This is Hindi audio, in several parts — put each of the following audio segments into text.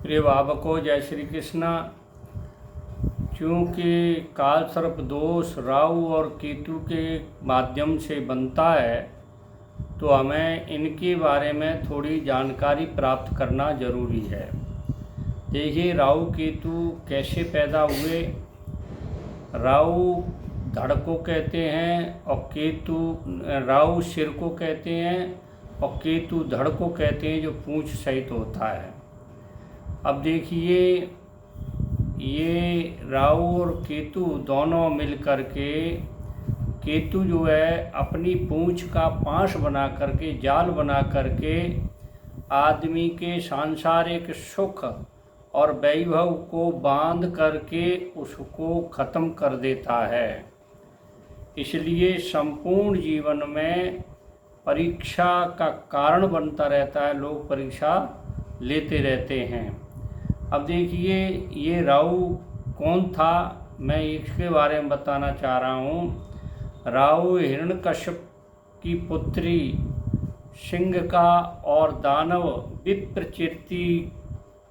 प्रिय भावकों, जय श्री कृष्णा। चूँकि काल सर्प दोष राहु और केतु के माध्यम से बनता है, तो हमें इनके बारे में थोड़ी जानकारी प्राप्त करना जरूरी है। देखिए, राहु केतु कैसे पैदा हुए। राहु धड़ को कहते हैं और केतु, राहु सिर को कहते हैं और केतु धड़ को कहते हैं, जो पूंछ सहित होता है। अब देखिए, ये राहु और केतु दोनों मिलकर के, केतु जो है अपनी पूंछ का पाश बना करके, जाल बना करके आदमी के सांसारिक सुख और वैभव को बांध करके उसको खत्म कर देता है। इसलिए संपूर्ण जीवन में परीक्षा का कारण बनता रहता है, लोग परीक्षा लेते रहते हैं। अब देखिए, ये राहु कौन था, मैं इसके बारे में बताना चाह रहा हूँ। राहु हिरण्यकश्यप की पुत्री सिंह का और दानव विप्रचित्ति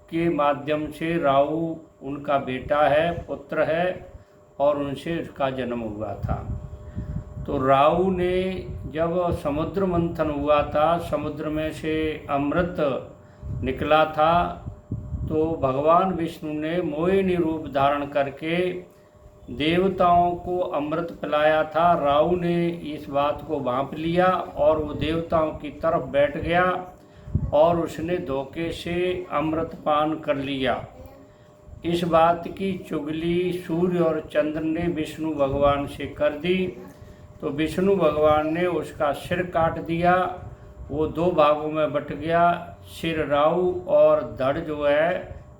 के माध्यम से राहु उनका बेटा है, पुत्र है, और उनसे उसका जन्म हुआ था। तो राहु ने जब समुद्र मंथन हुआ था, समुद्र में से अमृत निकला था, तो भगवान विष्णु ने मोहिनी रूप धारण करके देवताओं को अमृत पिलाया था। राहु ने इस बात को भांप लिया और वो देवताओं की तरफ बैठ गया और उसने धोखे से अमृत पान कर लिया। इस बात की चुगली सूर्य और चंद्र ने विष्णु भगवान से कर दी, तो विष्णु भगवान ने उसका सिर काट दिया। वो दो भागों में बट गया। सिर राहु और धड़ जो है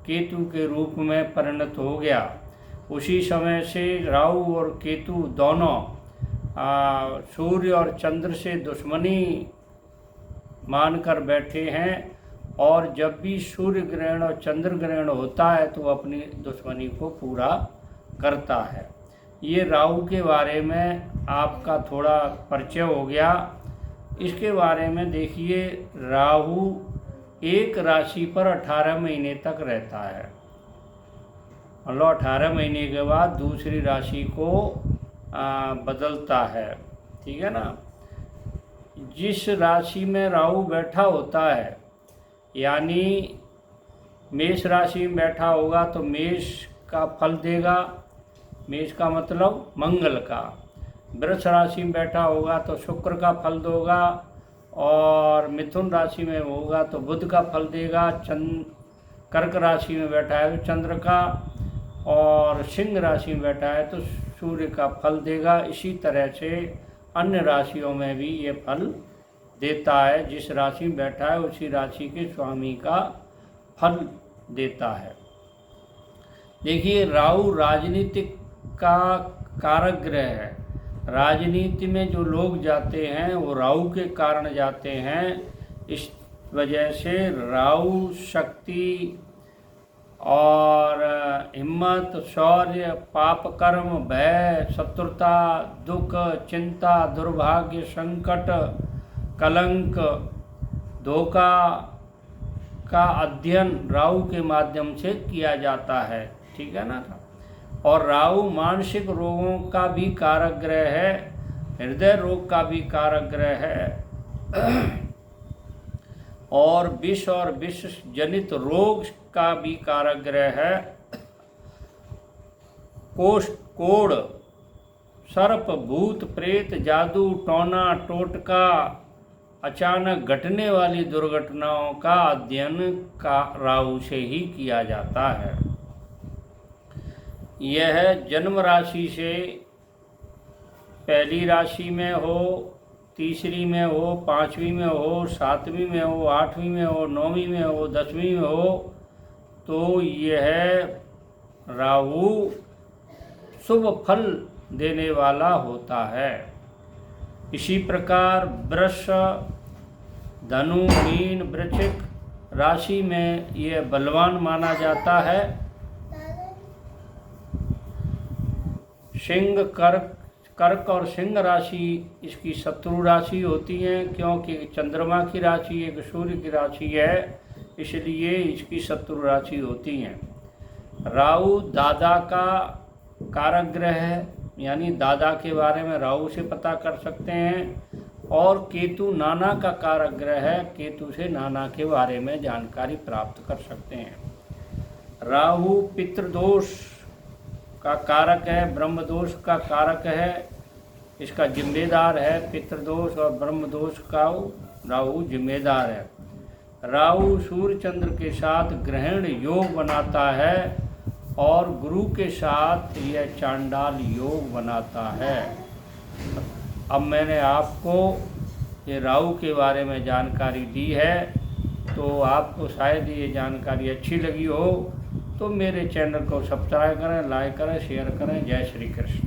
केतु के रूप में परिणत हो गया। उसी समय से राहु और केतु दोनों सूर्य और चंद्र से दुश्मनी मानकर बैठे हैं, और जब भी सूर्य ग्रहण और चंद्र ग्रहण होता है तो अपनी दुश्मनी को पूरा करता है। ये राहु के बारे में आपका थोड़ा परिचय हो गया। इसके बारे में देखिए, राहु एक राशि पर 18 महीने तक रहता है। मतलब 18 महीने के बाद दूसरी राशि को बदलता है, ठीक है ना। जिस राशि में राहु बैठा होता है, यानी मेष राशि में बैठा होगा तो मेष का फल देगा, मेष का मतलब मंगल का। वृष राशि में बैठा होगा तो शुक्र का फल देगा, और मिथुन राशि में होगा तो बुध का फल देगा। कर्क राशि में बैठा है तो चंद्र का, और सिंह राशि में बैठा है तो सूर्य का फल देगा। इसी तरह से अन्य राशियों में भी ये फल देता है। जिस राशि में बैठा है उसी राशि के स्वामी का फल देता है। देखिए, राहु राजनीतिक का कारक ग्रह है। राजनीति में जो लोग जाते हैं वो राहु के कारण जाते हैं। इस वजह से राहु शक्ति और हिम्मत, शौर्य, पाप कर्म, भय, शत्रुता, दुख, चिंता, दुर्भाग्य, संकट, कलंक, धोखा का अध्ययन राहु के माध्यम से किया जाता है, ठीक है ना। और राहु मानसिक रोगों का भी कारक ग्रह है, हृदय रोग का भी कारक ग्रह है, और विष और विष जनित रोग का भी कारक ग्रह है। कोढ़, सर्प, भूत, प्रेत, जादू, टोना, टोटका, अचानक घटने वाली दुर्घटनाओं का अध्ययन का राहु से ही किया जाता है। यह जन्म राशि से पहली राशि में हो, तीसरी में हो, पांचवी में हो, सातवीं में हो, आठवीं में हो, नौवीं में हो, 10वीं में हो, तो यह राहु शुभ फल देने वाला होता है। इसी प्रकार वृष, धनु, मीन, वृश्चिक राशि में यह बलवान माना जाता है। सिंह, कर्क और सिंह राशि इसकी शत्रु राशि होती हैं, क्योंकि चंद्रमा की राशि एक सूर्य की राशि है। इसलिए इसकी शत्रु राशि होती हैं। राहु दादा का कारक ग्रह है, यानी दादा के बारे में राहु से पता कर सकते हैं। और केतु नाना का कारक ग्रह है, केतु से नाना के बारे में जानकारी प्राप्त कर सकते हैं। राहु पितृदोष का कारक है, ब्रह्मदोष का कारक है, इसका जिम्मेदार है। पितृदोष और ब्रह्मदोष का राहु जिम्मेदार है। राहु सूर्य चंद्र के साथ ग्रहण योग बनाता है और गुरु के साथ यह चांडाल योग बनाता है। अब मैंने आपको ये राहु के बारे में जानकारी दी है, तो आपको शायद ये जानकारी अच्छी लगी हो तो मेरे चैनल को सब्सक्राइब करें, लाइक करें, शेयर करें। जय श्री कृष्ण।